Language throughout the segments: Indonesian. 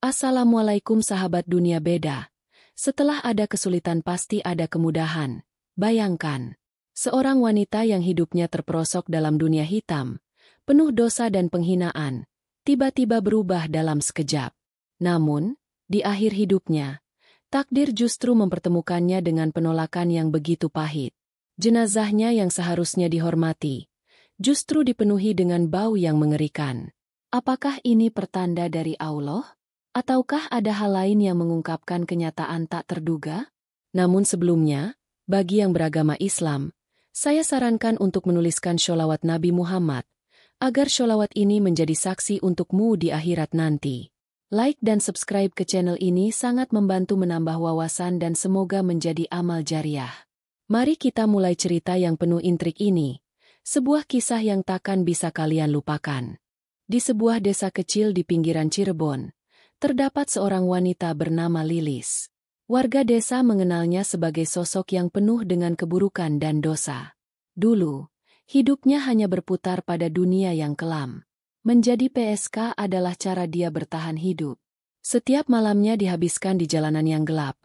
Assalamualaikum sahabat dunia beda. Setelah ada kesulitan pasti ada kemudahan. Bayangkan, seorang wanita yang hidupnya terperosok dalam dunia hitam, penuh dosa dan penghinaan, tiba-tiba berubah dalam sekejap. Namun, di akhir hidupnya, takdir justru mempertemukannya dengan penolakan yang begitu pahit. Jenazahnya yang seharusnya dihormati, justru dipenuhi dengan bau yang mengerikan. Apakah ini pertanda dari Allah? Ataukah ada hal lain yang mengungkapkan kenyataan tak terduga? Namun sebelumnya, bagi yang beragama Islam, saya sarankan untuk menuliskan sholawat Nabi Muhammad, agar sholawat ini menjadi saksi untukmu di akhirat nanti. Like dan subscribe ke channel ini sangat membantu menambah wawasan dan semoga menjadi amal jariah. Mari kita mulai cerita yang penuh intrik ini, sebuah kisah yang takkan bisa kalian lupakan. Di sebuah desa kecil di pinggiran Cirebon, terdapat seorang wanita bernama Lilis. Warga desa mengenalnya sebagai sosok yang penuh dengan keburukan dan dosa. Dulu, hidupnya hanya berputar pada dunia yang kelam. Menjadi PSK adalah cara dia bertahan hidup. Setiap malamnya dihabiskan di jalanan yang gelap,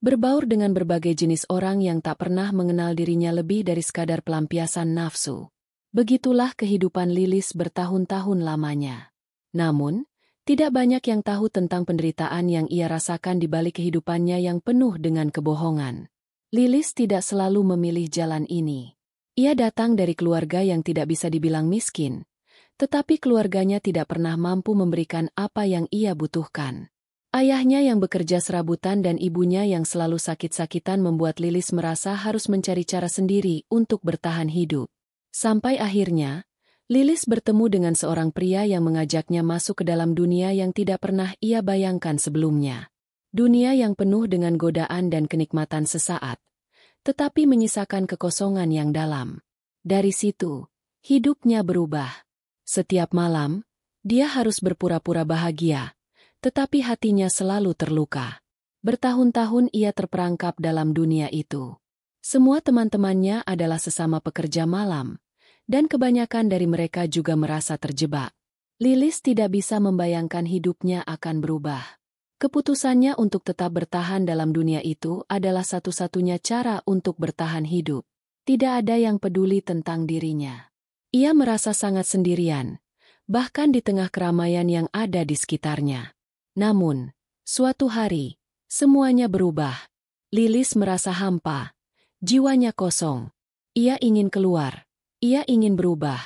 berbaur dengan berbagai jenis orang yang tak pernah mengenal dirinya lebih dari sekadar pelampiasan nafsu. Begitulah kehidupan Lilis bertahun-tahun lamanya. Namun, tidak banyak yang tahu tentang penderitaan yang ia rasakan di balik kehidupannya yang penuh dengan kebohongan. Lilis tidak selalu memilih jalan ini. Ia datang dari keluarga yang tidak bisa dibilang miskin, tetapi keluarganya tidak pernah mampu memberikan apa yang ia butuhkan. Ayahnya yang bekerja serabutan dan ibunya yang selalu sakit-sakitan membuat Lilis merasa harus mencari cara sendiri untuk bertahan hidup. Sampai akhirnya, Lilis bertemu dengan seorang pria yang mengajaknya masuk ke dalam dunia yang tidak pernah ia bayangkan sebelumnya. Dunia yang penuh dengan godaan dan kenikmatan sesaat, tetapi menyisakan kekosongan yang dalam. Dari situ, hidupnya berubah. Setiap malam, dia harus berpura-pura bahagia, tetapi hatinya selalu terluka. Bertahun-tahun ia terperangkap dalam dunia itu. Semua teman-temannya adalah sesama pekerja malam, dan kebanyakan dari mereka juga merasa terjebak. Lilis tidak bisa membayangkan hidupnya akan berubah. Keputusannya untuk tetap bertahan dalam dunia itu adalah satu-satunya cara untuk bertahan hidup. Tidak ada yang peduli tentang dirinya. Ia merasa sangat sendirian, bahkan di tengah keramaian yang ada di sekitarnya. Namun, suatu hari, semuanya berubah. Lilis merasa hampa, jiwanya kosong. Ia ingin keluar. Ia ingin berubah,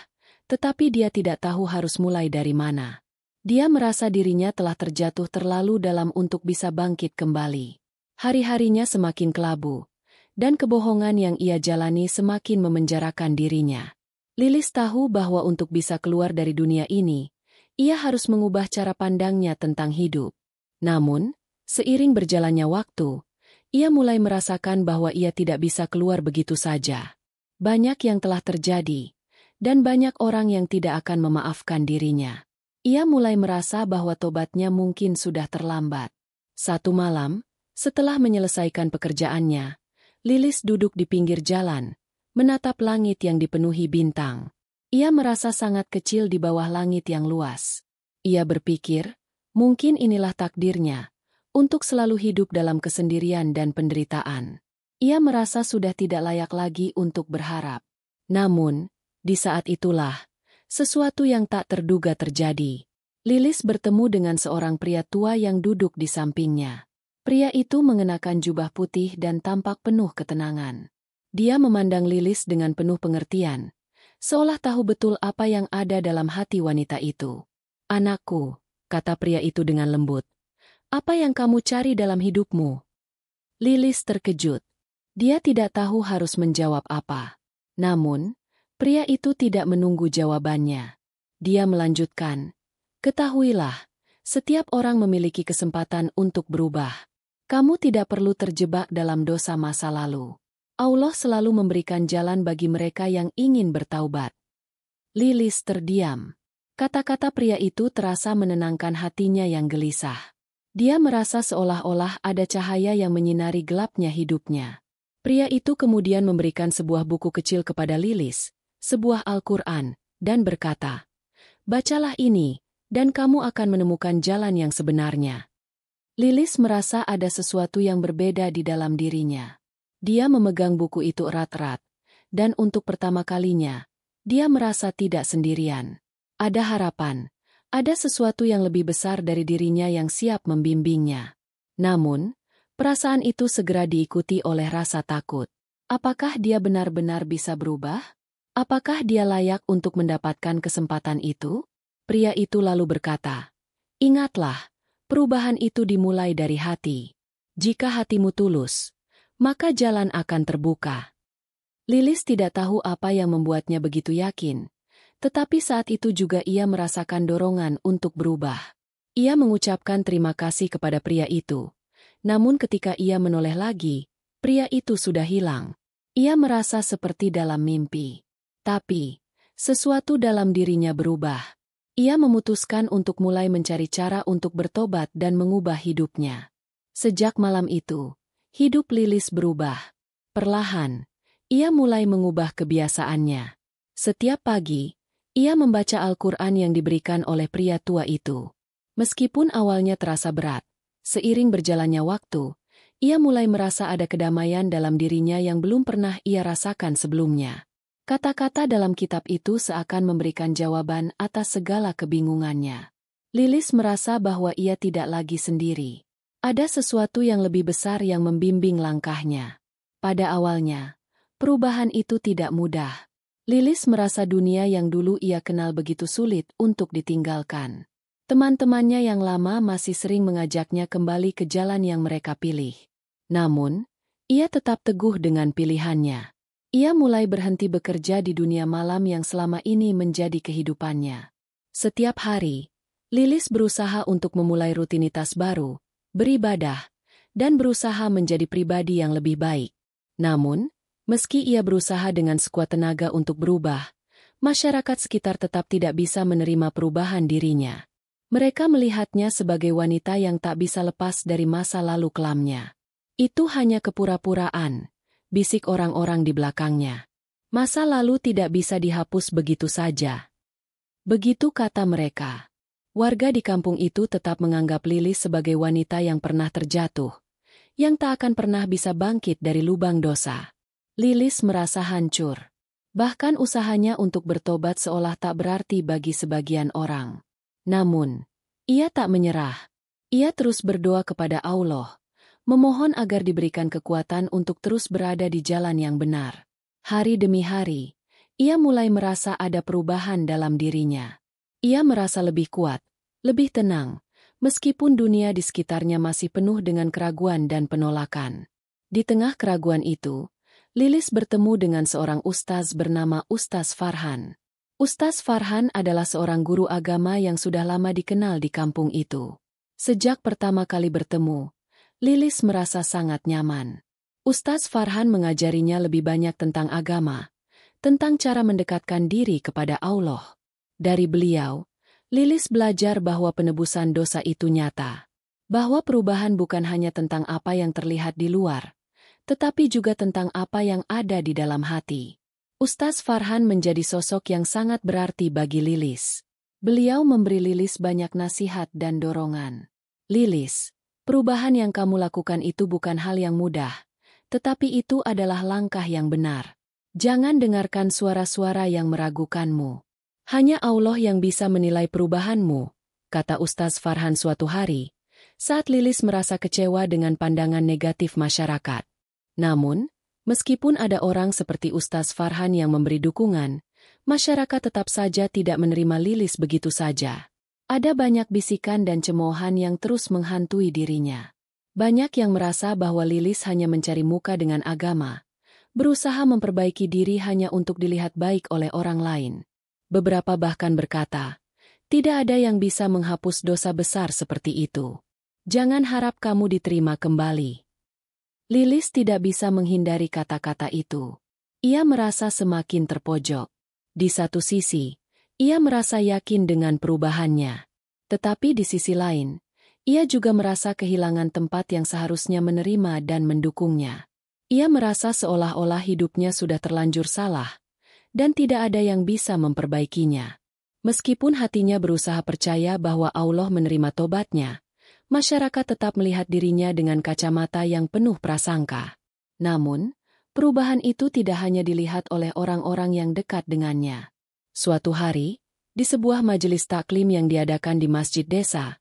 tetapi dia tidak tahu harus mulai dari mana. Dia merasa dirinya telah terjatuh terlalu dalam untuk bisa bangkit kembali. Hari-harinya semakin kelabu, dan kebohongan yang ia jalani semakin memenjarakan dirinya. Lilis tahu bahwa untuk bisa keluar dari dunia ini, ia harus mengubah cara pandangnya tentang hidup. Namun, seiring berjalannya waktu, ia mulai merasakan bahwa ia tidak bisa keluar begitu saja. Banyak yang telah terjadi, dan banyak orang yang tidak akan memaafkan dirinya. Ia mulai merasa bahwa tobatnya mungkin sudah terlambat. Satu malam, setelah menyelesaikan pekerjaannya, Lilis duduk di pinggir jalan, menatap langit yang dipenuhi bintang. Ia merasa sangat kecil di bawah langit yang luas. Ia berpikir, mungkin inilah takdirnya, untuk selalu hidup dalam kesendirian dan penderitaan. Ia merasa sudah tidak layak lagi untuk berharap. Namun, di saat itulah, sesuatu yang tak terduga terjadi. Lilis bertemu dengan seorang pria tua yang duduk di sampingnya. Pria itu mengenakan jubah putih dan tampak penuh ketenangan. Dia memandang Lilis dengan penuh pengertian, seolah tahu betul apa yang ada dalam hati wanita itu. "Anakku," kata pria itu dengan lembut, "apa yang kamu cari dalam hidupmu?" Lilis terkejut. Dia tidak tahu harus menjawab apa. Namun, pria itu tidak menunggu jawabannya. Dia melanjutkan, "Ketahuilah, setiap orang memiliki kesempatan untuk berubah. Kamu tidak perlu terjebak dalam dosa masa lalu. Allah selalu memberikan jalan bagi mereka yang ingin bertaubat." Lilis terdiam. Kata-kata pria itu terasa menenangkan hatinya yang gelisah. Dia merasa seolah-olah ada cahaya yang menyinari gelapnya hidupnya. Pria itu kemudian memberikan sebuah buku kecil kepada Lilis, sebuah Al-Quran, dan berkata, "Bacalah ini, dan kamu akan menemukan jalan yang sebenarnya. Lilis merasa ada sesuatu yang berbeda di dalam dirinya. Dia memegang buku itu erat-erat, dan untuk pertama kalinya, dia merasa tidak sendirian. Ada harapan, ada sesuatu yang lebih besar dari dirinya yang siap membimbingnya. Namun, perasaan itu segera diikuti oleh rasa takut. Apakah dia benar-benar bisa berubah? Apakah dia layak untuk mendapatkan kesempatan itu? Pria itu lalu berkata, "Ingatlah, perubahan itu dimulai dari hati. Jika hatimu tulus, maka jalan akan terbuka." Lilis tidak tahu apa yang membuatnya begitu yakin, tetapi saat itu juga ia merasakan dorongan untuk berubah. Ia mengucapkan terima kasih kepada pria itu. Namun ketika ia menoleh lagi, pria itu sudah hilang. Ia merasa seperti dalam mimpi. Tapi, sesuatu dalam dirinya berubah. Ia memutuskan untuk mulai mencari cara untuk bertobat dan mengubah hidupnya. Sejak malam itu, hidup Lilis berubah. Perlahan, ia mulai mengubah kebiasaannya. Setiap pagi, ia membaca Al-Quran yang diberikan oleh pria tua itu. Meskipun awalnya terasa berat, seiring berjalannya waktu, ia mulai merasa ada kedamaian dalam dirinya yang belum pernah ia rasakan sebelumnya. Kata-kata dalam kitab itu seakan memberikan jawaban atas segala kebingungannya. Lilis merasa bahwa ia tidak lagi sendiri. Ada sesuatu yang lebih besar yang membimbing langkahnya. Pada awalnya, perubahan itu tidak mudah. Lilis merasa dunia yang dulu ia kenal begitu sulit untuk ditinggalkan. Teman-temannya yang lama masih sering mengajaknya kembali ke jalan yang mereka pilih. Namun, ia tetap teguh dengan pilihannya. Ia mulai berhenti bekerja di dunia malam yang selama ini menjadi kehidupannya. Setiap hari, Lilis berusaha untuk memulai rutinitas baru, beribadah, dan berusaha menjadi pribadi yang lebih baik. Namun, meski ia berusaha dengan sekuat tenaga untuk berubah, masyarakat sekitar tetap tidak bisa menerima perubahan dirinya. Mereka melihatnya sebagai wanita yang tak bisa lepas dari masa lalu kelamnya. Itu hanya kepura-puraan, bisik orang-orang di belakangnya. Masa lalu tidak bisa dihapus begitu saja. Begitu kata mereka. Warga di kampung itu tetap menganggap Lilis sebagai wanita yang pernah terjatuh, yang tak akan pernah bisa bangkit dari lubang dosa. Lilis merasa hancur. Bahkan usahanya untuk bertobat seolah tak berarti bagi sebagian orang. Namun, ia tak menyerah. Ia terus berdoa kepada Allah, memohon agar diberikan kekuatan untuk terus berada di jalan yang benar. Hari demi hari, ia mulai merasa ada perubahan dalam dirinya. Ia merasa lebih kuat, lebih tenang, meskipun dunia di sekitarnya masih penuh dengan keraguan dan penolakan. Di tengah keraguan itu, Lilis bertemu dengan seorang ustaz bernama Ustaz Farhan. Ustaz Farhan adalah seorang guru agama yang sudah lama dikenal di kampung itu. Sejak pertama kali bertemu, Lilis merasa sangat nyaman. Ustaz Farhan mengajarinya lebih banyak tentang agama, tentang cara mendekatkan diri kepada Allah. Dari beliau, Lilis belajar bahwa penebusan dosa itu nyata. Bahwa perubahan bukan hanya tentang apa yang terlihat di luar, tetapi juga tentang apa yang ada di dalam hati. Ustaz Farhan menjadi sosok yang sangat berarti bagi Lilis. Beliau memberi Lilis banyak nasihat dan dorongan. "Lilis, perubahan yang kamu lakukan itu bukan hal yang mudah, tetapi itu adalah langkah yang benar. Jangan dengarkan suara-suara yang meragukanmu. Hanya Allah yang bisa menilai perubahanmu," kata Ustaz Farhan suatu hari, saat Lilis merasa kecewa dengan pandangan negatif masyarakat. Namun, meskipun ada orang seperti Ustaz Farhan yang memberi dukungan, masyarakat tetap saja tidak menerima Lilis begitu saja. Ada banyak bisikan dan cemoohan yang terus menghantui dirinya. Banyak yang merasa bahwa Lilis hanya mencari muka dengan agama, berusaha memperbaiki diri hanya untuk dilihat baik oleh orang lain. Beberapa bahkan berkata, "Tidak ada yang bisa menghapus dosa besar seperti itu. Jangan harap kamu diterima kembali." Lilis tidak bisa menghindari kata-kata itu. Ia merasa semakin terpojok. Di satu sisi, ia merasa yakin dengan perubahannya. Tetapi di sisi lain, ia juga merasa kehilangan tempat yang seharusnya menerima dan mendukungnya. Ia merasa seolah-olah hidupnya sudah terlanjur salah, dan tidak ada yang bisa memperbaikinya. Meskipun hatinya berusaha percaya bahwa Allah menerima tobatnya, masyarakat tetap melihat dirinya dengan kacamata yang penuh prasangka. Namun, perubahan itu tidak hanya dilihat oleh orang-orang yang dekat dengannya. Suatu hari, di sebuah majelis taklim yang diadakan di masjid desa,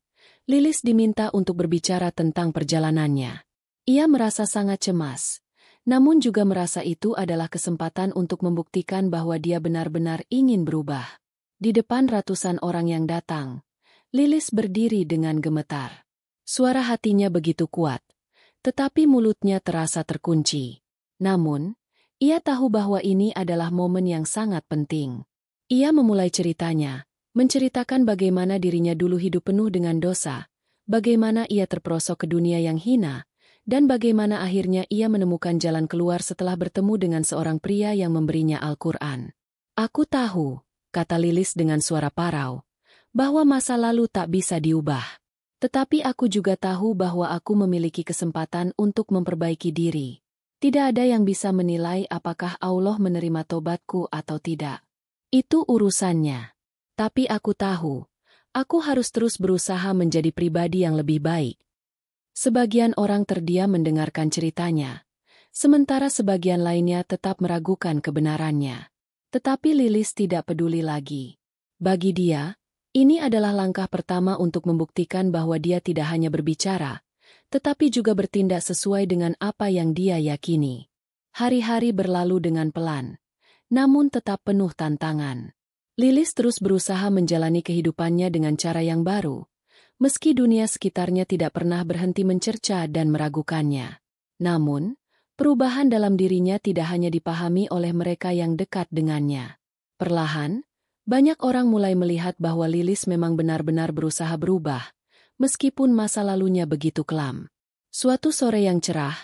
Lilis diminta untuk berbicara tentang perjalanannya. Ia merasa sangat cemas, namun juga merasa itu adalah kesempatan untuk membuktikan bahwa dia benar-benar ingin berubah. Di depan ratusan orang yang datang, Lilis berdiri dengan gemetar. Suara hatinya begitu kuat, tetapi mulutnya terasa terkunci. Namun, ia tahu bahwa ini adalah momen yang sangat penting. Ia memulai ceritanya, menceritakan bagaimana dirinya dulu hidup penuh dengan dosa, bagaimana ia terperosok ke dunia yang hina, dan bagaimana akhirnya ia menemukan jalan keluar setelah bertemu dengan seorang pria yang memberinya Al-Quran. "Aku tahu," kata Lilis dengan suara parau, "bahwa masa lalu tak bisa diubah. Tetapi aku juga tahu bahwa aku memiliki kesempatan untuk memperbaiki diri. Tidak ada yang bisa menilai apakah Allah menerima tobatku atau tidak. Itu urusannya. Tapi aku tahu, aku harus terus berusaha menjadi pribadi yang lebih baik." Sebagian orang terdiam mendengarkan ceritanya, sementara sebagian lainnya tetap meragukan kebenarannya. Tetapi Lilis tidak peduli lagi. Bagi dia, ini adalah langkah pertama untuk membuktikan bahwa dia tidak hanya berbicara, tetapi juga bertindak sesuai dengan apa yang dia yakini. Hari-hari berlalu dengan pelan, namun tetap penuh tantangan. Lilis terus berusaha menjalani kehidupannya dengan cara yang baru, meski dunia sekitarnya tidak pernah berhenti mencerca dan meragukannya. Namun, perubahan dalam dirinya tidak hanya dipahami oleh mereka yang dekat dengannya. Perlahan, banyak orang mulai melihat bahwa Lilis memang benar-benar berusaha berubah, meskipun masa lalunya begitu kelam. Suatu sore yang cerah,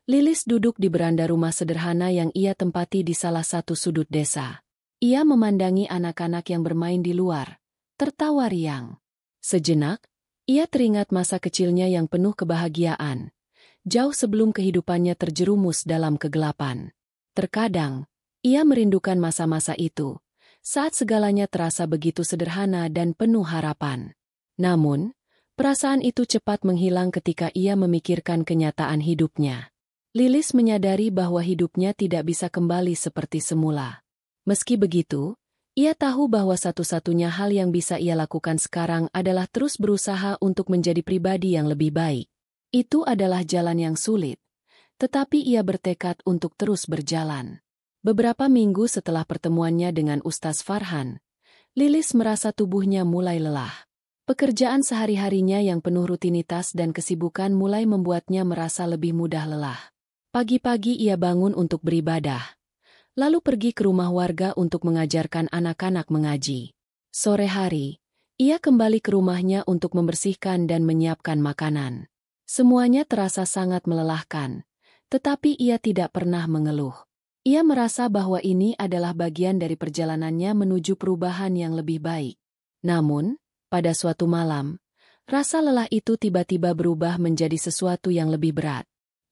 Lilis duduk di beranda rumah sederhana yang ia tempati di salah satu sudut desa. Ia memandangi anak-anak yang bermain di luar, tertawa riang. Sejenak, ia teringat masa kecilnya yang penuh kebahagiaan, jauh sebelum kehidupannya terjerumus dalam kegelapan. Terkadang, ia merindukan masa-masa itu, saat segalanya terasa begitu sederhana dan penuh harapan. Namun, perasaan itu cepat menghilang ketika ia memikirkan kenyataan hidupnya. Lilis menyadari bahwa hidupnya tidak bisa kembali seperti semula. Meski begitu, ia tahu bahwa satu-satunya hal yang bisa ia lakukan sekarang adalah terus berusaha untuk menjadi pribadi yang lebih baik. Itu adalah jalan yang sulit, tetapi ia bertekad untuk terus berjalan. Beberapa minggu setelah pertemuannya dengan Ustaz Farhan, Lilis merasa tubuhnya mulai lelah. Pekerjaan sehari-harinya yang penuh rutinitas dan kesibukan mulai membuatnya merasa lebih mudah lelah. Pagi-pagi ia bangun untuk beribadah, lalu pergi ke rumah warga untuk mengajarkan anak-anak mengaji. Sore hari, ia kembali ke rumahnya untuk membersihkan dan menyiapkan makanan. Semuanya terasa sangat melelahkan, tetapi ia tidak pernah mengeluh. Ia merasa bahwa ini adalah bagian dari perjalanannya menuju perubahan yang lebih baik. Namun, pada suatu malam, rasa lelah itu tiba-tiba berubah menjadi sesuatu yang lebih berat.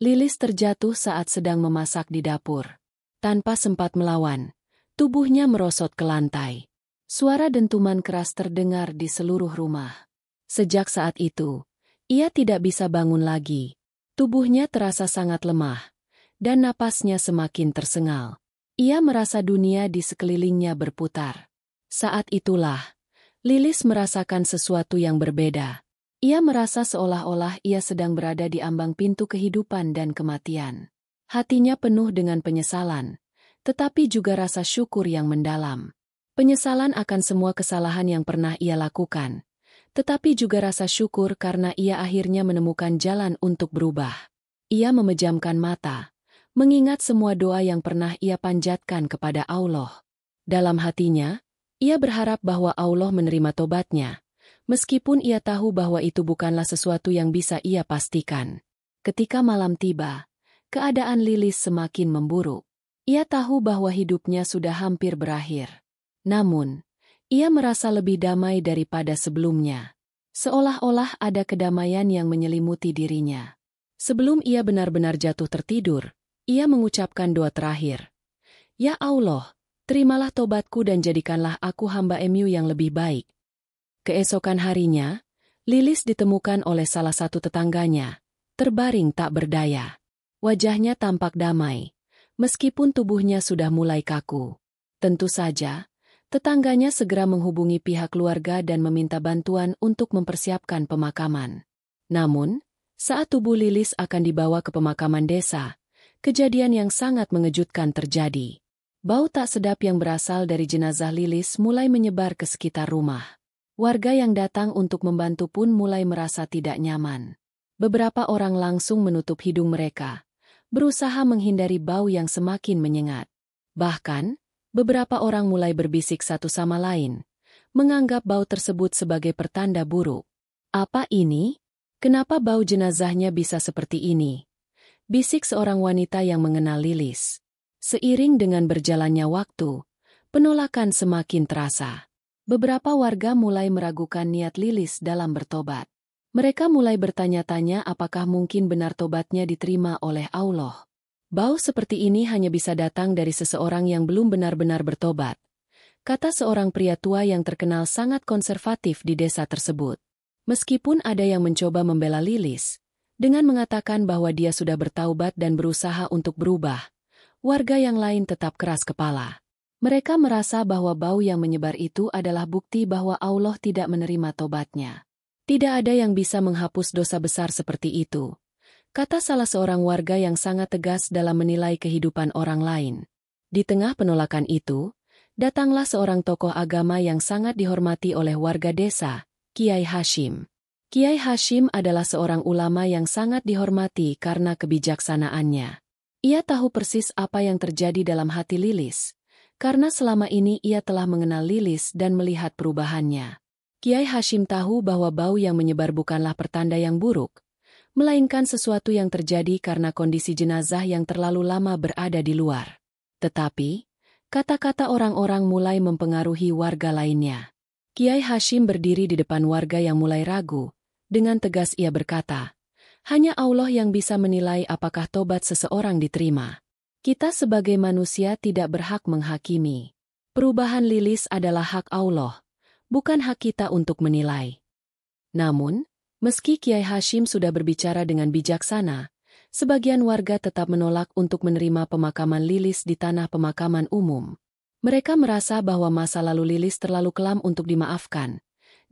Lilis terjatuh saat sedang memasak di dapur. Tanpa sempat melawan, tubuhnya merosot ke lantai. Suara dentuman keras terdengar di seluruh rumah. Sejak saat itu, ia tidak bisa bangun lagi. Tubuhnya terasa sangat lemah, dan napasnya semakin tersengal. Ia merasa dunia di sekelilingnya berputar. Saat itulah, Lilis merasakan sesuatu yang berbeda. Ia merasa seolah-olah ia sedang berada di ambang pintu kehidupan dan kematian. Hatinya penuh dengan penyesalan, tetapi juga rasa syukur yang mendalam. Penyesalan akan semua kesalahan yang pernah ia lakukan, tetapi juga rasa syukur karena ia akhirnya menemukan jalan untuk berubah. Ia memejamkan mata, mengingat semua doa yang pernah ia panjatkan kepada Allah. Dalam hatinya, ia berharap bahwa Allah menerima tobatnya, meskipun ia tahu bahwa itu bukanlah sesuatu yang bisa ia pastikan. Ketika malam tiba, keadaan Lilis semakin memburuk. Ia tahu bahwa hidupnya sudah hampir berakhir. Namun, ia merasa lebih damai daripada sebelumnya. Seolah-olah ada kedamaian yang menyelimuti dirinya. Sebelum ia benar-benar jatuh tertidur, ia mengucapkan doa terakhir. Ya Allah, Terimalah tobatku dan jadikanlah aku hamba-Mu yang lebih baik. Keesokan harinya, Lilis ditemukan oleh salah satu tetangganya, terbaring tak berdaya. Wajahnya tampak damai, meskipun tubuhnya sudah mulai kaku. Tentu saja, tetangganya segera menghubungi pihak keluarga dan meminta bantuan untuk mempersiapkan pemakaman. Namun, saat tubuh Lilis akan dibawa ke pemakaman desa, kejadian yang sangat mengejutkan terjadi. Bau tak sedap yang berasal dari jenazah Lilis mulai menyebar ke sekitar rumah. Warga yang datang untuk membantu pun mulai merasa tidak nyaman. Beberapa orang langsung menutup hidung mereka, berusaha menghindari bau yang semakin menyengat. Bahkan, beberapa orang mulai berbisik satu sama lain, menganggap bau tersebut sebagai pertanda buruk. Apa ini? Kenapa bau jenazahnya bisa seperti ini? Bisik seorang wanita yang mengenal Lilis. Seiring dengan berjalannya waktu, penolakan semakin terasa. Beberapa warga mulai meragukan niat Lilis dalam bertobat. Mereka mulai bertanya-tanya apakah mungkin benar tobatnya diterima oleh Allah. Bau seperti ini hanya bisa datang dari seseorang yang belum benar-benar bertobat, kata seorang pria tua yang terkenal sangat konservatif di desa tersebut. Meskipun ada yang mencoba membela Lilis, dengan mengatakan bahwa dia sudah bertaubat dan berusaha untuk berubah, warga yang lain tetap keras kepala. Mereka merasa bahwa bau yang menyebar itu adalah bukti bahwa Allah tidak menerima tobatnya. Tidak ada yang bisa menghapus dosa besar seperti itu, kata salah seorang warga yang sangat tegas dalam menilai kehidupan orang lain. Di tengah penolakan itu, datanglah seorang tokoh agama yang sangat dihormati oleh warga desa, Kiai Hashim. Kiai Hashim adalah seorang ulama yang sangat dihormati karena kebijaksanaannya. Ia tahu persis apa yang terjadi dalam hati Lilis, karena selama ini ia telah mengenal Lilis dan melihat perubahannya. Kiai Hashim tahu bahwa bau yang menyebar bukanlah pertanda yang buruk, melainkan sesuatu yang terjadi karena kondisi jenazah yang terlalu lama berada di luar. Tetapi, kata-kata orang-orang mulai mempengaruhi warga lainnya. Kiai Hashim berdiri di depan warga yang mulai ragu. Dengan tegas ia berkata, hanya Allah yang bisa menilai apakah tobat seseorang diterima. Kita sebagai manusia tidak berhak menghakimi. Perubahan Lilis adalah hak Allah, bukan hak kita untuk menilai. Namun, meski Kiai Hashim sudah berbicara dengan bijaksana, sebagian warga tetap menolak untuk menerima pemakaman Lilis di tanah pemakaman umum. Mereka merasa bahwa masa lalu Lilis terlalu kelam untuk dimaafkan,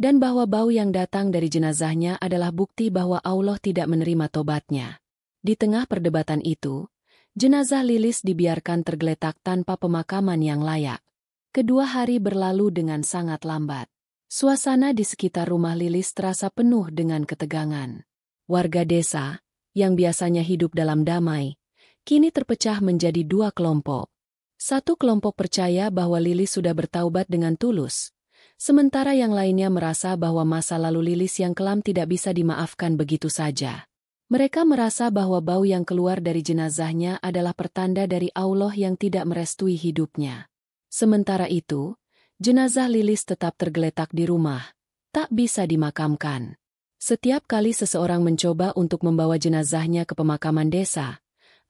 dan bahwa bau yang datang dari jenazahnya adalah bukti bahwa Allah tidak menerima tobatnya. Di tengah perdebatan itu, jenazah Lilis dibiarkan tergeletak tanpa pemakaman yang layak. Kedua hari berlalu dengan sangat lambat. Suasana di sekitar rumah Lilis terasa penuh dengan ketegangan. Warga desa, yang biasanya hidup dalam damai, kini terpecah menjadi dua kelompok. Satu kelompok percaya bahwa Lilis sudah bertaubat dengan tulus, sementara yang lainnya merasa bahwa masa lalu Lilis yang kelam tidak bisa dimaafkan begitu saja. Mereka merasa bahwa bau yang keluar dari jenazahnya adalah pertanda dari Allah yang tidak merestui hidupnya. Sementara itu, jenazah Lilis tetap tergeletak di rumah, tak bisa dimakamkan. Setiap kali seseorang mencoba untuk membawa jenazahnya ke pemakaman desa,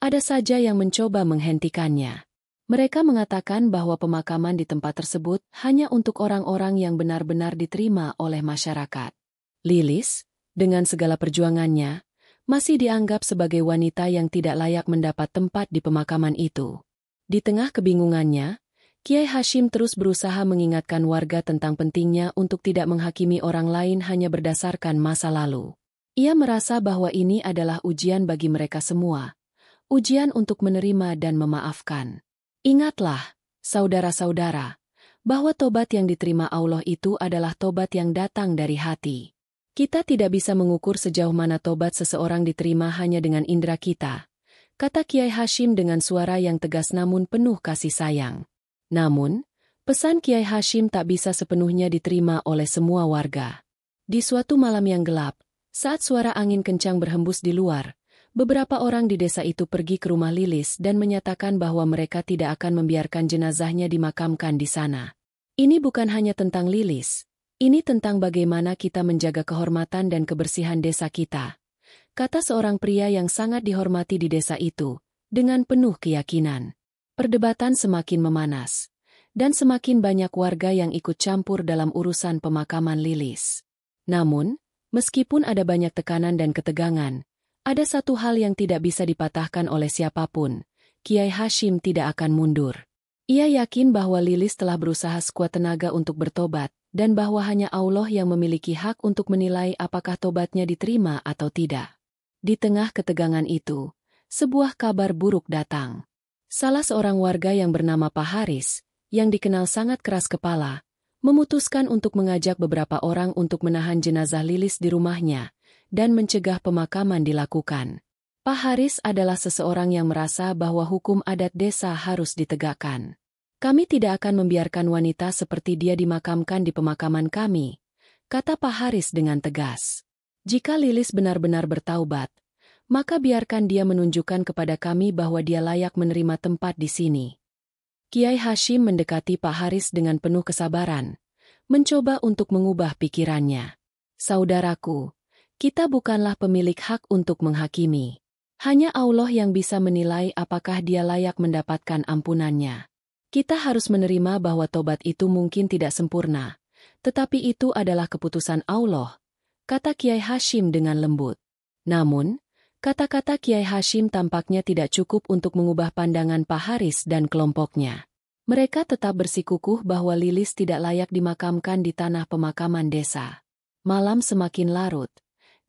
ada saja yang mencoba menghentikannya. Mereka mengatakan bahwa pemakaman di tempat tersebut hanya untuk orang-orang yang benar-benar diterima oleh masyarakat. Lilis, dengan segala perjuangannya, masih dianggap sebagai wanita yang tidak layak mendapat tempat di pemakaman itu. Di tengah kebingungannya, Kiai Hashim terus berusaha mengingatkan warga tentang pentingnya untuk tidak menghakimi orang lain hanya berdasarkan masa lalu. Ia merasa bahwa ini adalah ujian bagi mereka semua, ujian untuk menerima dan memaafkan. Ingatlah, saudara-saudara, bahwa tobat yang diterima Allah itu adalah tobat yang datang dari hati. Kita tidak bisa mengukur sejauh mana tobat seseorang diterima hanya dengan indera kita, kata Kiai Hashim dengan suara yang tegas namun penuh kasih sayang. Namun, pesan Kiai Hashim tak bisa sepenuhnya diterima oleh semua warga. Di suatu malam yang gelap, saat suara angin kencang berhembus di luar, beberapa orang di desa itu pergi ke rumah Lilis dan menyatakan bahwa mereka tidak akan membiarkan jenazahnya dimakamkan di sana. Ini bukan hanya tentang Lilis, ini tentang bagaimana kita menjaga kehormatan dan kebersihan desa kita, kata seorang pria yang sangat dihormati di desa itu, dengan penuh keyakinan. Perdebatan semakin memanas, dan semakin banyak warga yang ikut campur dalam urusan pemakaman Lilis. Namun, meskipun ada banyak tekanan dan ketegangan, ada satu hal yang tidak bisa dipatahkan oleh siapapun. Kiai Hashim tidak akan mundur. Ia yakin bahwa Lilis telah berusaha sekuat tenaga untuk bertobat, dan bahwa hanya Allah yang memiliki hak untuk menilai apakah tobatnya diterima atau tidak. Di tengah ketegangan itu, sebuah kabar buruk datang. Salah seorang warga yang bernama Pak Haris, yang dikenal sangat keras kepala, memutuskan untuk mengajak beberapa orang untuk menahan jenazah Lilis di rumahnya dan mencegah pemakaman dilakukan. Pak Haris adalah seseorang yang merasa bahwa hukum adat desa harus ditegakkan. Kami tidak akan membiarkan wanita seperti dia dimakamkan di pemakaman kami, kata Pak Haris dengan tegas. Jika Lilis benar-benar bertaubat, maka biarkan dia menunjukkan kepada kami bahwa dia layak menerima tempat di sini. Kiai Hashim mendekati Pak Haris dengan penuh kesabaran, mencoba untuk mengubah pikirannya. Saudaraku, kita bukanlah pemilik hak untuk menghakimi. Hanya Allah yang bisa menilai apakah dia layak mendapatkan ampunannya. Kita harus menerima bahwa tobat itu mungkin tidak sempurna, tetapi itu adalah keputusan Allah, kata Kiai Hashim dengan lembut. Namun, kata-kata Kiai Hashim tampaknya tidak cukup untuk mengubah pandangan Pak Haris dan kelompoknya. Mereka tetap bersikukuh bahwa Lilis tidak layak dimakamkan di tanah pemakaman desa. Malam semakin larut,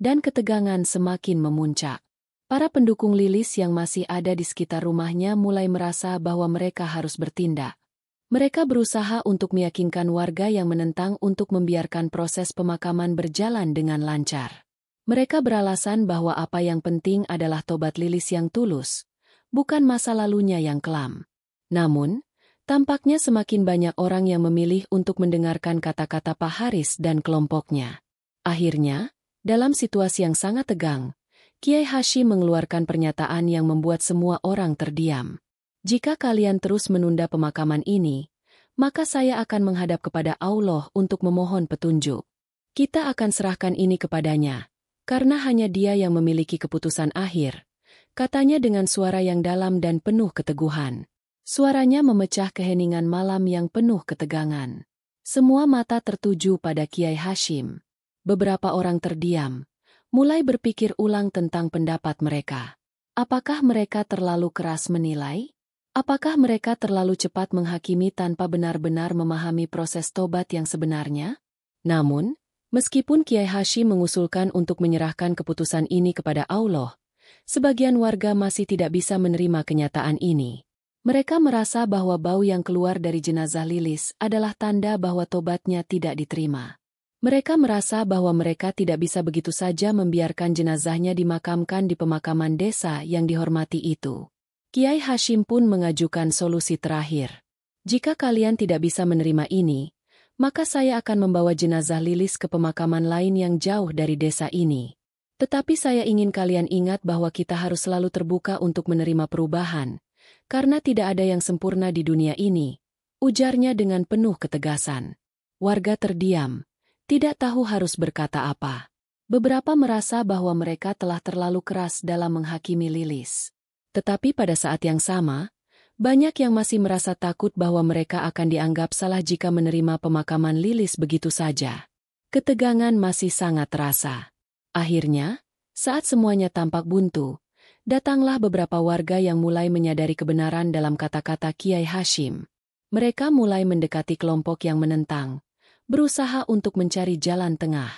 dan ketegangan semakin memuncak. Para pendukung Lilis yang masih ada di sekitar rumahnya mulai merasa bahwa mereka harus bertindak. Mereka berusaha untuk meyakinkan warga yang menentang untuk membiarkan proses pemakaman berjalan dengan lancar. Mereka beralasan bahwa apa yang penting adalah tobat Lilis yang tulus, bukan masa lalunya yang kelam. Namun, tampaknya semakin banyak orang yang memilih untuk mendengarkan kata-kata Pak Haris dan kelompoknya. Akhirnya, dalam situasi yang sangat tegang, Kiai Hashim mengeluarkan pernyataan yang membuat semua orang terdiam. Jika kalian terus menunda pemakaman ini, maka saya akan menghadap kepada Allah untuk memohon petunjuk. Kita akan serahkan ini kepadanya. Karena hanya dia yang memiliki keputusan akhir, katanya dengan suara yang dalam dan penuh keteguhan. Suaranya memecah keheningan malam yang penuh ketegangan. Semua mata tertuju pada Kiai Hashim. Beberapa orang terdiam, mulai berpikir ulang tentang pendapat mereka. Apakah mereka terlalu keras menilai? Apakah mereka terlalu cepat menghakimi tanpa benar-benar memahami proses tobat yang sebenarnya? Namun, meskipun Kiai Hashim mengusulkan untuk menyerahkan keputusan ini kepada Allah, sebagian warga masih tidak bisa menerima kenyataan ini. Mereka merasa bahwa bau yang keluar dari jenazah Lilis adalah tanda bahwa tobatnya tidak diterima. Mereka merasa bahwa mereka tidak bisa begitu saja membiarkan jenazahnya dimakamkan di pemakaman desa yang dihormati itu. Kiai Hashim pun mengajukan solusi terakhir. Jika kalian tidak bisa menerima ini, maka saya akan membawa jenazah Lilis ke pemakaman lain yang jauh dari desa ini. Tetapi saya ingin kalian ingat bahwa kita harus selalu terbuka untuk menerima perubahan, karena tidak ada yang sempurna di dunia ini, ujarnya dengan penuh ketegasan. Warga terdiam, tidak tahu harus berkata apa. Beberapa merasa bahwa mereka telah terlalu keras dalam menghakimi Lilis. Tetapi pada saat yang sama, banyak yang masih merasa takut bahwa mereka akan dianggap salah jika menerima pemakaman Lilis begitu saja. Ketegangan masih sangat terasa. Akhirnya, saat semuanya tampak buntu, datanglah beberapa warga yang mulai menyadari kebenaran dalam kata-kata Kiai Hashim. Mereka mulai mendekati kelompok yang menentang, berusaha untuk mencari jalan tengah.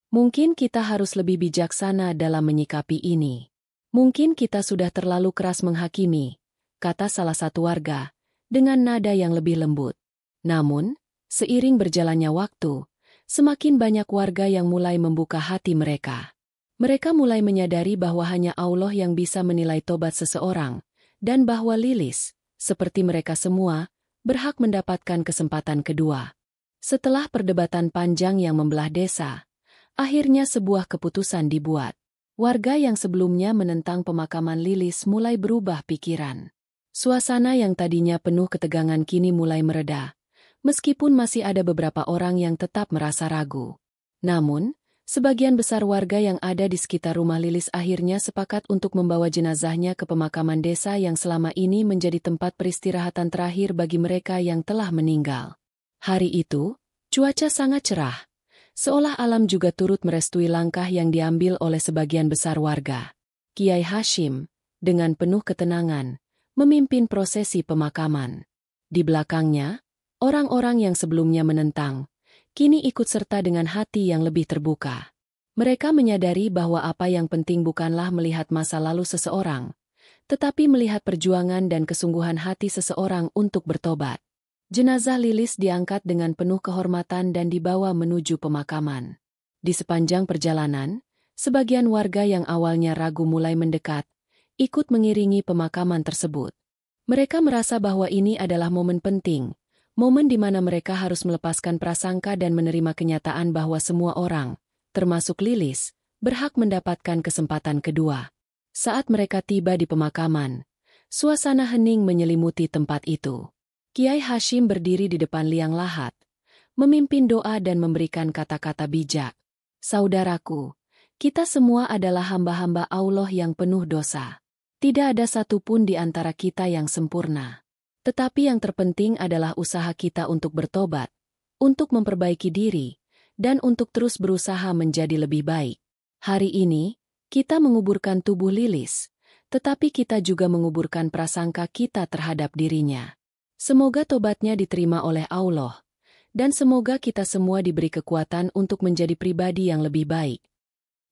Mungkin kita harus lebih bijaksana dalam menyikapi ini. Mungkin kita sudah terlalu keras menghakimi, kata salah satu warga, dengan nada yang lebih lembut. Namun, seiring berjalannya waktu, semakin banyak warga yang mulai membuka hati mereka. Mereka mulai menyadari bahwa hanya Allah yang bisa menilai tobat seseorang, dan bahwa Lilis, seperti mereka semua, berhak mendapatkan kesempatan kedua. Setelah perdebatan panjang yang membelah desa, akhirnya sebuah keputusan dibuat. Warga yang sebelumnya menentang pemakaman Lilis mulai berubah pikiran. Suasana yang tadinya penuh ketegangan kini mulai mereda, meskipun masih ada beberapa orang yang tetap merasa ragu. Namun, Sebagian besar warga yang ada di sekitar rumah Lilis akhirnya sepakat untuk membawa jenazahnya ke pemakaman desa yang selama ini menjadi tempat peristirahatan terakhir bagi mereka yang telah meninggal. Hari itu, cuaca sangat cerah, seolah alam juga turut merestui langkah yang diambil oleh sebagian besar warga. Kiai Hashim, dengan penuh ketenangan, memimpin prosesi pemakaman. Di belakangnya, orang-orang yang sebelumnya menentang, kini ikut serta dengan hati yang lebih terbuka. Mereka menyadari bahwa apa yang penting bukanlah melihat masa lalu seseorang, tetapi melihat perjuangan dan kesungguhan hati seseorang untuk bertobat. Jenazah Lilis diangkat dengan penuh kehormatan dan dibawa menuju pemakaman. Di sepanjang perjalanan, sebagian warga yang awalnya ragu mulai mendekat, ikut mengiringi pemakaman tersebut. Mereka merasa bahwa ini adalah momen penting, momen di mana mereka harus melepaskan prasangka dan menerima kenyataan bahwa semua orang, termasuk Lilis, berhak mendapatkan kesempatan kedua. Saat mereka tiba di pemakaman, suasana hening menyelimuti tempat itu. Kiai Hashim berdiri di depan liang lahat, memimpin doa dan memberikan kata-kata bijak. Saudaraku, kita semua adalah hamba-hamba Allah yang penuh dosa. Tidak ada satupun di antara kita yang sempurna. Tetapi yang terpenting adalah usaha kita untuk bertobat, untuk memperbaiki diri, dan untuk terus berusaha menjadi lebih baik. Hari ini, kita menguburkan tubuh Lilis, tetapi kita juga menguburkan prasangka kita terhadap dirinya. Semoga tobatnya diterima oleh Allah, dan semoga kita semua diberi kekuatan untuk menjadi pribadi yang lebih baik.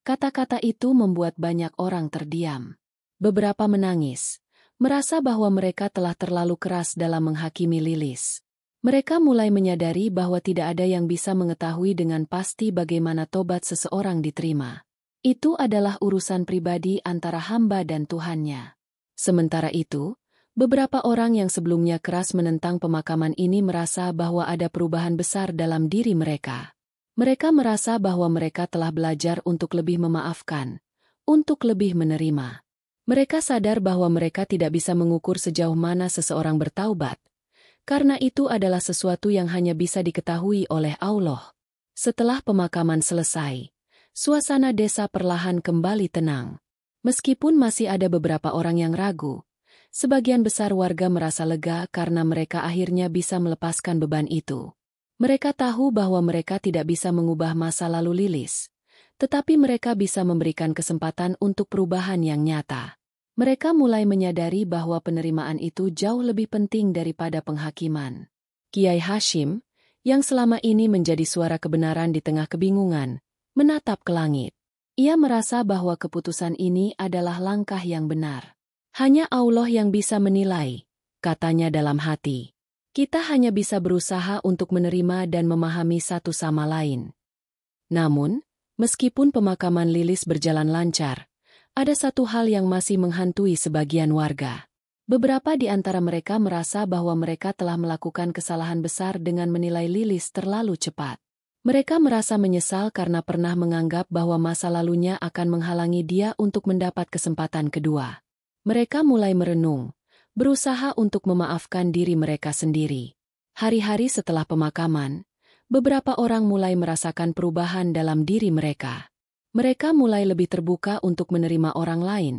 Kata-kata itu membuat banyak orang terdiam. Beberapa menangis, merasa bahwa mereka telah terlalu keras dalam menghakimi Lilis. Mereka mulai menyadari bahwa tidak ada yang bisa mengetahui dengan pasti bagaimana tobat seseorang diterima. Itu adalah urusan pribadi antara hamba dan Tuhannya. Sementara itu, beberapa orang yang sebelumnya keras menentang pemakaman ini merasa bahwa ada perubahan besar dalam diri mereka. Mereka merasa bahwa mereka telah belajar untuk lebih memaafkan, untuk lebih menerima. Mereka sadar bahwa mereka tidak bisa mengukur sejauh mana seseorang bertaubat, karena itu adalah sesuatu yang hanya bisa diketahui oleh Allah. Setelah pemakaman selesai, suasana desa perlahan kembali tenang. Meskipun masih ada beberapa orang yang ragu, sebagian besar warga merasa lega karena mereka akhirnya bisa melepaskan beban itu. Mereka tahu bahwa mereka tidak bisa mengubah masa lalu Lilis, tetapi mereka bisa memberikan kesempatan untuk perubahan yang nyata. Mereka mulai menyadari bahwa penerimaan itu jauh lebih penting daripada penghakiman. Kiai Hashim, yang selama ini menjadi suara kebenaran di tengah kebingungan, menatap ke langit. Ia merasa bahwa keputusan ini adalah langkah yang benar. Hanya Allah yang bisa menilai, katanya dalam hati. Kita hanya bisa berusaha untuk menerima dan memahami satu sama lain. Namun, meskipun pemakaman Lilis berjalan lancar, ada satu hal yang masih menghantui sebagian warga. Beberapa di antara mereka merasa bahwa mereka telah melakukan kesalahan besar dengan menilai Lilis terlalu cepat. Mereka merasa menyesal karena pernah menganggap bahwa masa lalunya akan menghalangi dia untuk mendapat kesempatan kedua. Mereka mulai merenung, berusaha untuk memaafkan diri mereka sendiri. Hari-hari setelah pemakaman, beberapa orang mulai merasakan perubahan dalam diri mereka. Mereka mulai lebih terbuka untuk menerima orang lain,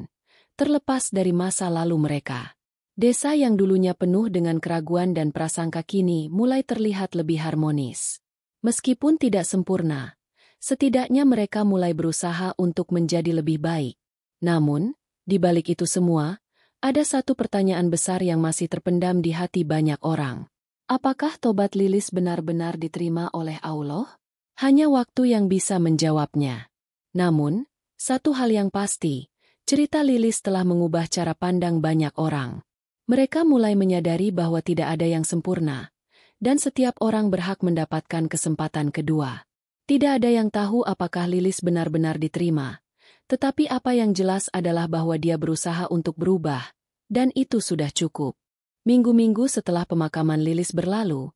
terlepas dari masa lalu mereka. Desa yang dulunya penuh dengan keraguan dan prasangka kini mulai terlihat lebih harmonis. Meskipun tidak sempurna, setidaknya mereka mulai berusaha untuk menjadi lebih baik. Namun, di balik itu semua, ada satu pertanyaan besar yang masih terpendam di hati banyak orang. Apakah tobat Lilis benar-benar diterima oleh Allah? Hanya waktu yang bisa menjawabnya. Namun, satu hal yang pasti, cerita Lilis telah mengubah cara pandang banyak orang. Mereka mulai menyadari bahwa tidak ada yang sempurna, dan setiap orang berhak mendapatkan kesempatan kedua. Tidak ada yang tahu apakah Lilis benar-benar diterima, tetapi apa yang jelas adalah bahwa dia berusaha untuk berubah, dan itu sudah cukup. Minggu-minggu setelah pemakaman Lilis berlalu,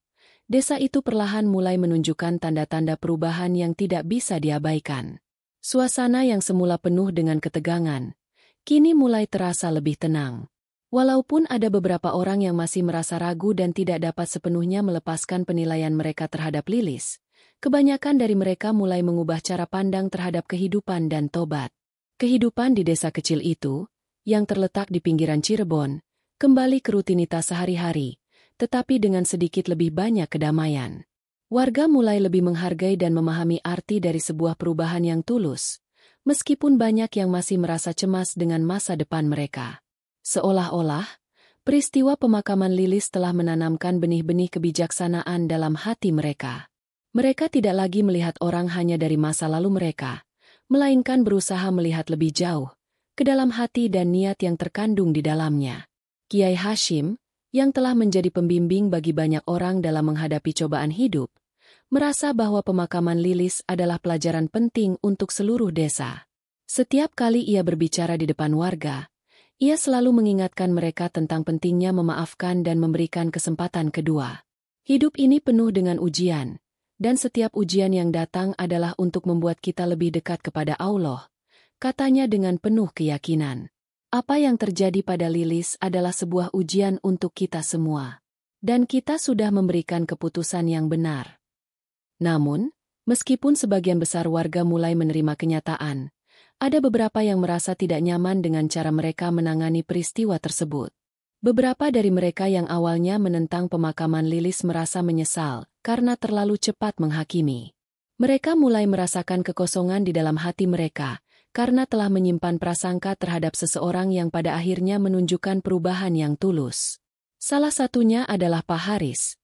desa itu perlahan mulai menunjukkan tanda-tanda perubahan yang tidak bisa diabaikan. Suasana yang semula penuh dengan ketegangan, kini mulai terasa lebih tenang. Walaupun ada beberapa orang yang masih merasa ragu dan tidak dapat sepenuhnya melepaskan penilaian mereka terhadap Lilis, Kebanyakan dari mereka mulai mengubah cara pandang terhadap kehidupan dan tobat. Kehidupan di desa kecil itu, yang terletak di pinggiran Cirebon, kembali ke rutinitas sehari-hari, tetapi dengan sedikit lebih banyak kedamaian. Warga mulai lebih menghargai dan memahami arti dari sebuah perubahan yang tulus, meskipun banyak yang masih merasa cemas dengan masa depan mereka. Seolah-olah, peristiwa pemakaman Lilis telah menanamkan benih-benih kebijaksanaan dalam hati mereka. Mereka tidak lagi melihat orang hanya dari masa lalu mereka, melainkan berusaha melihat lebih jauh, ke dalam hati dan niat yang terkandung di dalamnya. Kiai Hashim, yang telah menjadi pembimbing bagi banyak orang dalam menghadapi cobaan hidup, merasa bahwa pemakaman Lilis adalah pelajaran penting untuk seluruh desa. Setiap kali ia berbicara di depan warga, ia selalu mengingatkan mereka tentang pentingnya memaafkan dan memberikan kesempatan kedua. Hidup ini penuh dengan ujian, dan setiap ujian yang datang adalah untuk membuat kita lebih dekat kepada Allah, katanya dengan penuh keyakinan. Apa yang terjadi pada Lilis adalah sebuah ujian untuk kita semua. Dan kita sudah memberikan keputusan yang benar. Namun, meskipun sebagian besar warga mulai menerima kenyataan, ada beberapa yang merasa tidak nyaman dengan cara mereka menangani peristiwa tersebut. Beberapa dari mereka yang awalnya menentang pemakaman Lilis merasa menyesal karena terlalu cepat menghakimi. Mereka mulai merasakan kekosongan di dalam hati mereka karena telah menyimpan prasangka terhadap seseorang yang pada akhirnya menunjukkan perubahan yang tulus. Salah satunya adalah Pak Haris,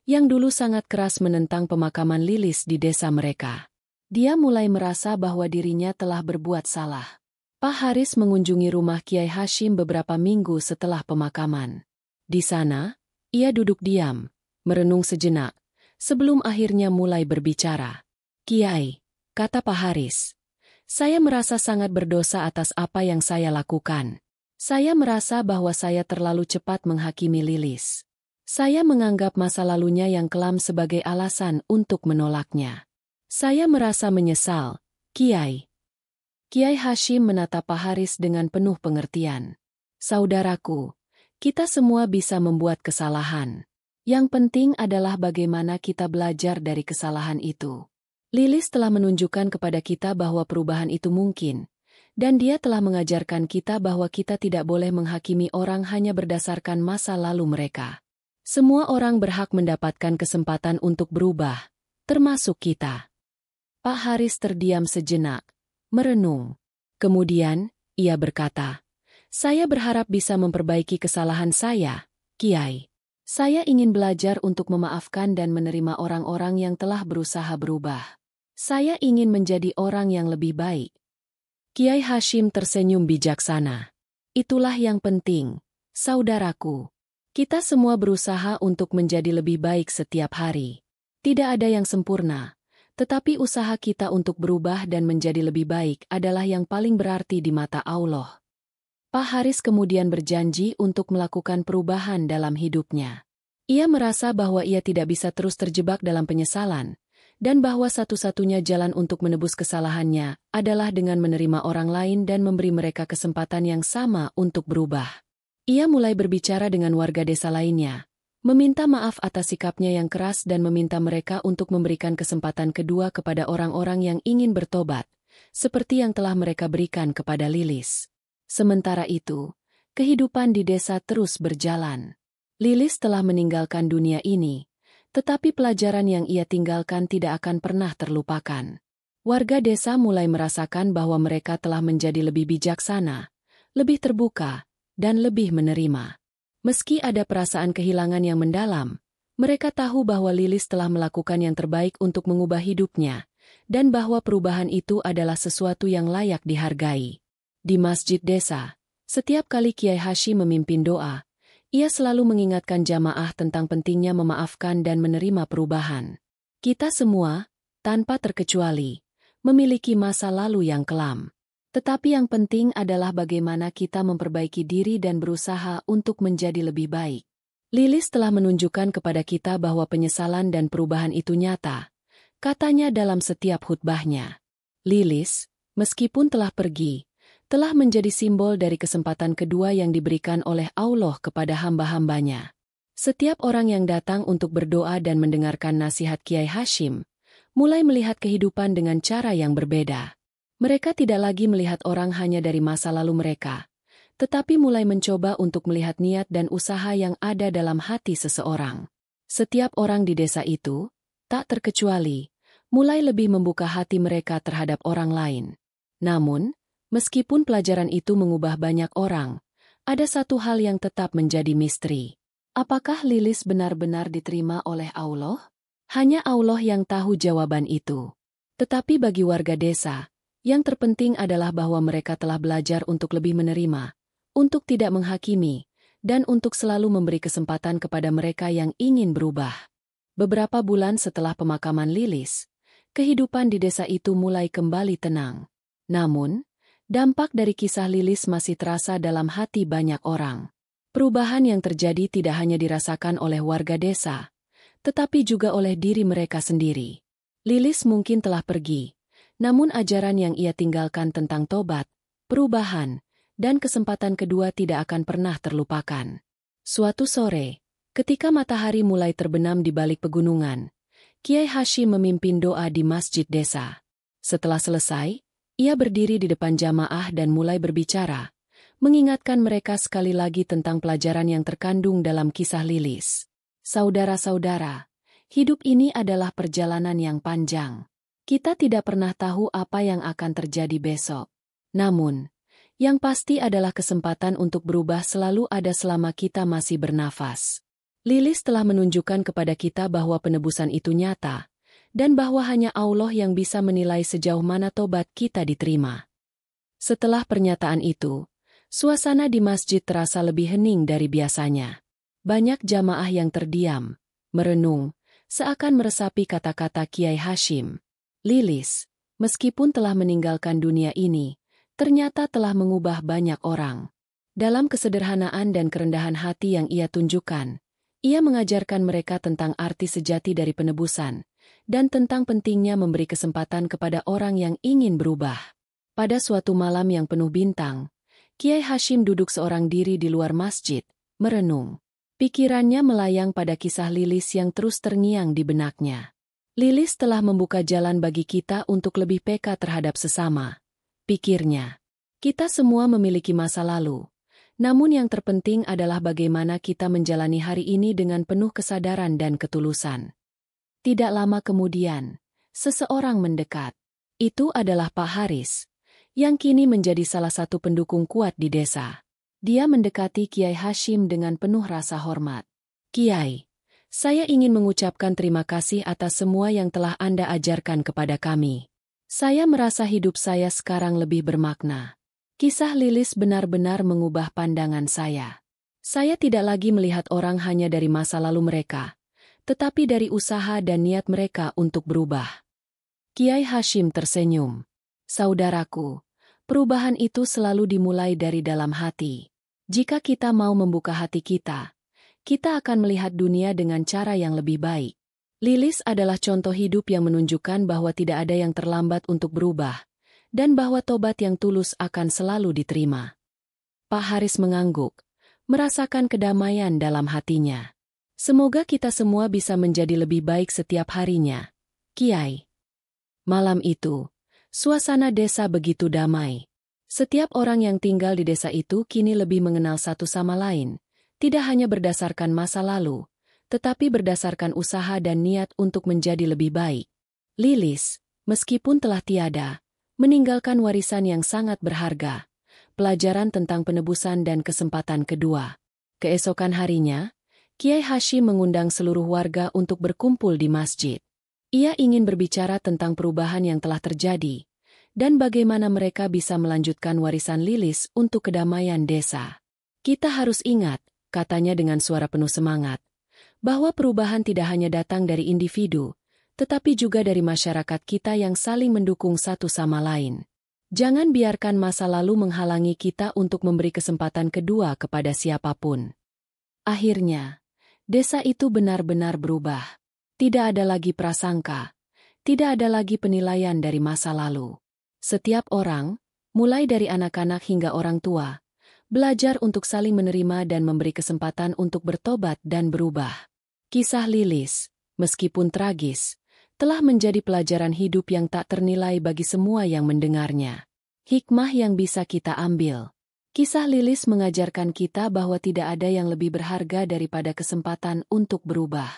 yang dulu sangat keras menentang pemakaman Lilis di desa mereka. Dia mulai merasa bahwa dirinya telah berbuat salah. Pak Haris mengunjungi rumah Kiai Hashim beberapa minggu setelah pemakaman. Di sana, ia duduk diam, merenung sejenak, sebelum akhirnya mulai berbicara. "Kiai," kata Pak Haris, "saya merasa sangat berdosa atas apa yang saya lakukan. Saya merasa bahwa saya terlalu cepat menghakimi Lilis. Saya menganggap masa lalunya yang kelam sebagai alasan untuk menolaknya. Saya merasa menyesal, Kiai." Kiai Hashim menatap Pak Haris dengan penuh pengertian. "Saudaraku, kita semua bisa membuat kesalahan. Yang penting adalah bagaimana kita belajar dari kesalahan itu. Lilis telah menunjukkan kepada kita bahwa perubahan itu mungkin, dan dia telah mengajarkan kita bahwa kita tidak boleh menghakimi orang hanya berdasarkan masa lalu mereka. Semua orang berhak mendapatkan kesempatan untuk berubah, termasuk kita." Pak Haris terdiam sejenak, merenung. Kemudian, ia berkata, "Saya berharap bisa memperbaiki kesalahan saya, Kiai. Saya ingin belajar untuk memaafkan dan menerima orang-orang yang telah berusaha berubah. Saya ingin menjadi orang yang lebih baik." Kiai Hashim tersenyum bijaksana. "Itulah yang penting, saudaraku. Kita semua berusaha untuk menjadi lebih baik setiap hari. Tidak ada yang sempurna. Tetapi usaha kita untuk berubah dan menjadi lebih baik adalah yang paling berarti di mata Allah." Pak Haris kemudian berjanji untuk melakukan perubahan dalam hidupnya. Ia merasa bahwa ia tidak bisa terus terjebak dalam penyesalan, dan bahwa satu-satunya jalan untuk menebus kesalahannya adalah dengan menerima orang lain dan memberi mereka kesempatan yang sama untuk berubah. Ia mulai berbicara dengan warga desa lainnya, meminta maaf atas sikapnya yang keras dan meminta mereka untuk memberikan kesempatan kedua kepada orang-orang yang ingin bertobat, seperti yang telah mereka berikan kepada Lilis. Sementara itu, kehidupan di desa terus berjalan. Lilis telah meninggalkan dunia ini, tetapi pelajaran yang ia tinggalkan tidak akan pernah terlupakan. Warga desa mulai merasakan bahwa mereka telah menjadi lebih bijaksana, lebih terbuka, dan lebih menerima. Meski ada perasaan kehilangan yang mendalam, mereka tahu bahwa Lilis telah melakukan yang terbaik untuk mengubah hidupnya, dan bahwa perubahan itu adalah sesuatu yang layak dihargai. Di masjid desa, setiap kali Kiai Hashim memimpin doa, ia selalu mengingatkan jamaah tentang pentingnya memaafkan dan menerima perubahan. Kita semua, tanpa terkecuali, memiliki masa lalu yang kelam. Tetapi yang penting adalah bagaimana kita memperbaiki diri dan berusaha untuk menjadi lebih baik. Lilis telah menunjukkan kepada kita bahwa penyesalan dan perubahan itu nyata, katanya dalam setiap khutbahnya. Lilis, meskipun telah pergi, telah menjadi simbol dari kesempatan kedua yang diberikan oleh Allah kepada hamba-hambanya. Setiap orang yang datang untuk berdoa dan mendengarkan nasihat Kiai Hashim, mulai melihat kehidupan dengan cara yang berbeda. Mereka tidak lagi melihat orang hanya dari masa lalu mereka, tetapi mulai mencoba untuk melihat niat dan usaha yang ada dalam hati seseorang. Setiap orang di desa itu, tak terkecuali, mulai lebih membuka hati mereka terhadap orang lain. Namun, meskipun pelajaran itu mengubah banyak orang, ada satu hal yang tetap menjadi misteri. Apakah Lilis benar-benar diterima oleh Allah? Hanya Allah yang tahu jawaban itu. Tetapi bagi warga desa, yang terpenting adalah bahwa mereka telah belajar untuk lebih menerima, untuk tidak menghakimi, dan untuk selalu memberi kesempatan kepada mereka yang ingin berubah. Beberapa bulan setelah pemakaman Lilis, kehidupan di desa itu mulai kembali tenang. Namun, dampak dari kisah Lilis masih terasa dalam hati banyak orang. Perubahan yang terjadi tidak hanya dirasakan oleh warga desa, tetapi juga oleh diri mereka sendiri. Lilis mungkin telah pergi, namun ajaran yang ia tinggalkan tentang tobat, perubahan, dan kesempatan kedua tidak akan pernah terlupakan. Suatu sore, ketika matahari mulai terbenam di balik pegunungan, Kiai Hashim memimpin doa di masjid desa. Setelah selesai, ia berdiri di depan jamaah dan mulai berbicara, mengingatkan mereka sekali lagi tentang pelajaran yang terkandung dalam kisah Lilis. Saudara-saudara, hidup ini adalah perjalanan yang panjang. Kita tidak pernah tahu apa yang akan terjadi besok. Namun, yang pasti adalah kesempatan untuk berubah selalu ada selama kita masih bernafas. Lilis telah menunjukkan kepada kita bahwa penebusan itu nyata, dan bahwa hanya Allah yang bisa menilai sejauh mana tobat kita diterima. Setelah pernyataan itu, suasana di masjid terasa lebih hening dari biasanya. Banyak jamaah yang terdiam, merenung, seakan meresapi kata-kata Kiai Hashim. Lilis, meskipun telah meninggalkan dunia ini, ternyata telah mengubah banyak orang. Dalam kesederhanaan dan kerendahan hati yang ia tunjukkan, ia mengajarkan mereka tentang arti sejati dari penebusan, dan tentang pentingnya memberi kesempatan kepada orang yang ingin berubah. Pada suatu malam yang penuh bintang, Kiai Hashim duduk seorang diri di luar masjid, merenung. Pikirannya melayang pada kisah Lilis yang terus terngiang di benaknya. Lilis telah membuka jalan bagi kita untuk lebih peka terhadap sesama. Pikirnya, kita semua memiliki masa lalu. Namun yang terpenting adalah bagaimana kita menjalani hari ini dengan penuh kesadaran dan ketulusan. Tidak lama kemudian, seseorang mendekat. Itu adalah Pak Haris, yang kini menjadi salah satu pendukung kuat di desa. Dia mendekati Kiai Hashim dengan penuh rasa hormat. Kiai, saya ingin mengucapkan terima kasih atas semua yang telah Anda ajarkan kepada kami. Saya merasa hidup saya sekarang lebih bermakna. Kisah Lilis benar-benar mengubah pandangan saya. Saya tidak lagi melihat orang hanya dari masa lalu mereka, tetapi dari usaha dan niat mereka untuk berubah. Kiai Hashim tersenyum. Saudaraku, perubahan itu selalu dimulai dari dalam hati. Jika kita mau membuka hati kita akan melihat dunia dengan cara yang lebih baik. Lilis adalah contoh hidup yang menunjukkan bahwa tidak ada yang terlambat untuk berubah, dan bahwa tobat yang tulus akan selalu diterima. Pak Haris mengangguk, merasakan kedamaian dalam hatinya. Semoga kita semua bisa menjadi lebih baik setiap harinya. Kiai. Malam itu, suasana desa begitu damai. Setiap orang yang tinggal di desa itu kini lebih mengenal satu sama lain, tidak hanya berdasarkan masa lalu, tetapi berdasarkan usaha dan niat untuk menjadi lebih baik. Lilis, meskipun telah tiada, meninggalkan warisan yang sangat berharga, pelajaran tentang penebusan dan kesempatan kedua. Keesokan harinya, Kiai Hashim mengundang seluruh warga untuk berkumpul di masjid. Ia ingin berbicara tentang perubahan yang telah terjadi, dan bagaimana mereka bisa melanjutkan warisan Lilis untuk kedamaian desa. Kita harus ingat, katanya dengan suara penuh semangat, bahwa perubahan tidak hanya datang dari individu, tetapi juga dari masyarakat kita yang saling mendukung satu sama lain. Jangan biarkan masa lalu menghalangi kita untuk memberi kesempatan kedua kepada siapapun. Akhirnya, desa itu benar-benar berubah. Tidak ada lagi prasangka, tidak ada lagi penilaian dari masa lalu. Setiap orang, mulai dari anak-anak hingga orang tua, belajar untuk saling menerima dan memberi kesempatan untuk bertobat dan berubah. Kisah Lilis, meskipun tragis, telah menjadi pelajaran hidup yang tak ternilai bagi semua yang mendengarnya. Hikmah yang bisa kita ambil. Kisah Lilis mengajarkan kita bahwa tidak ada yang lebih berharga daripada kesempatan untuk berubah.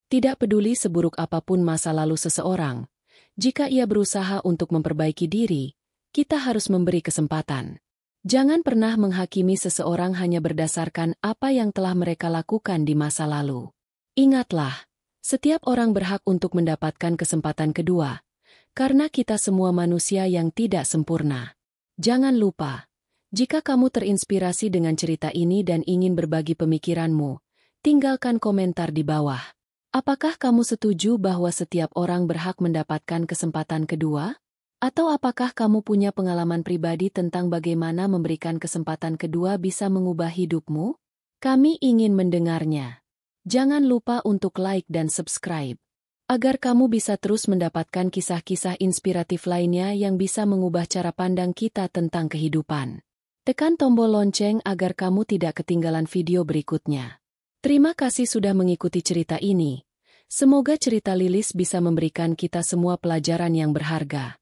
Tidak peduli seburuk apapun masa lalu seseorang, jika ia berusaha untuk memperbaiki diri, kita harus memberi kesempatan. Jangan pernah menghakimi seseorang hanya berdasarkan apa yang telah mereka lakukan di masa lalu. Ingatlah, setiap orang berhak untuk mendapatkan kesempatan kedua, karena kita semua manusia yang tidak sempurna. Jangan lupa, jika kamu terinspirasi dengan cerita ini dan ingin berbagi pemikiranmu, tinggalkan komentar di bawah. Apakah kamu setuju bahwa setiap orang berhak mendapatkan kesempatan kedua? Atau apakah kamu punya pengalaman pribadi tentang bagaimana memberikan kesempatan kedua bisa mengubah hidupmu? Kami ingin mendengarnya. Jangan lupa untuk like dan subscribe, agar kamu bisa terus mendapatkan kisah-kisah inspiratif lainnya yang bisa mengubah cara pandang kita tentang kehidupan. Tekan tombol lonceng agar kamu tidak ketinggalan video berikutnya. Terima kasih sudah mengikuti cerita ini. Semoga cerita Lilis bisa memberikan kita semua pelajaran yang berharga.